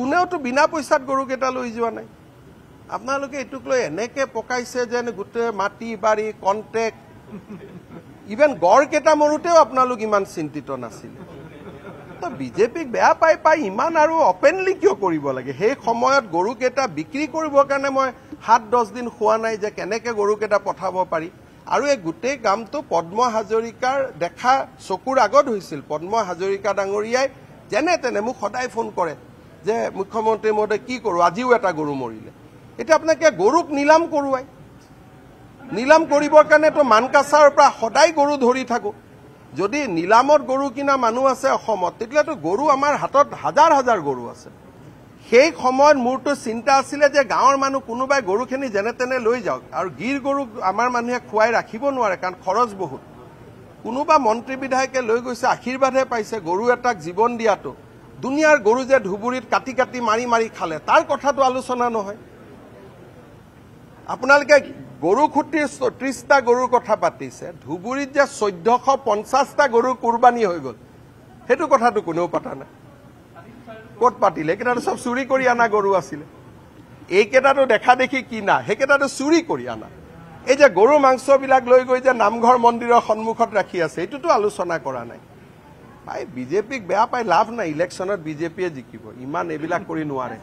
কোনেওতো বিনা পইচাত গৰুকেইটা লৈ যোৱা নাই আপোনালোকে এইটোক লৈ এনেকে পকাইছে যেন গোটেই মাটি বাৰী কণ্টেক্ট ইভেন গড়কেইটা মৰোতেও আপোনালোক ইমান চিন্তিত নাছিলে তো বিজেপিক বেয়া পাই পাই ইমান আৰু অপেনলি কিয় কৰিব লাগে সেই সময়ত গৰুকেইটা বিক্ৰী কৰিবৰ কাৰণে মই 7-10 দিন খোৱা নাই যে কেনেকে গৰুকেইটা পঠাব পাৰি আৰু এই গোটেই কামটো পদ্ম হাজৰিকাৰ দেখা চকুৰ আগত হৈছিল পদ্ম হাজৰিকা ডাঙৰীয়াই যেনে তেনে মোক সদায় ফোন কৰে যে মুখ্যমন্ত্ৰী মহোদয় কি কৰো আজিও এটা গৰু মৰিলে এটা আপোনাকে গৰুক নিলাম কৰোৱাই নিলাম কৰিবৰ কাৰণে তো মানকাছাৰ পৰা সদায় গৰু ধৰি থাকো যদি নিলামত গৰু কিনা মানুহ আছে অসমত তেতিয়াতো গৰু আমাৰ হাতত হাজাৰ হাজাৰ গৰু আছে সেই সময়ত মোৰটো চিন্তা আছিল যে গাঁৱৰ মানুহ কোনোবাই গৰুখিনি যেনে তেনে লৈ যাওক আৰু গিৰ গৰু আমাৰ মানুহে খুৱাই ৰাখিব নোৱাৰে কাৰণ খৰচ বহুত কোনোবা মন্ত্ৰী বিধায়কে লৈ গৈছে আশীৰ্বাদহে পাইছে গৰু এটাক জীৱন দিয়াটো দুনিয়াৰ গৰু যে ধুবুৰীত কাটি কাটি মাৰি মাৰি খালে তাৰ কথাটো আলোচনা নহয় আপোনালোকে গৰু খুটিৰ 30টা গৰুৰ কথা পাতিছে ধুবুৰীত যে 1450টা গৰু কুৰবানী হৈ গ'ল হেতু কথাটো কোনেও পাতা নাই ক'ত পাতিলে কেইটাটো সব চুৰি কৰি আনা গৰু আছিল এইকেইটাটো দেখা দেখি কিনা হেকেইটাটো চুৰি কৰি আনা এই যে গৰু মাংসবিলাক লৈ গৈ যে নামঘৰ মন্দিৰৰ সন্মুখত ৰাখি আছে এইটোতো আলোচনা কৰা নাই ভাই বিজেপিক বেয়া পাই লাভ নাই ইলেকশ্যনত বিজেপিয়ে জিকিব ইমান এইবিলাক কৰি নোৱাৰে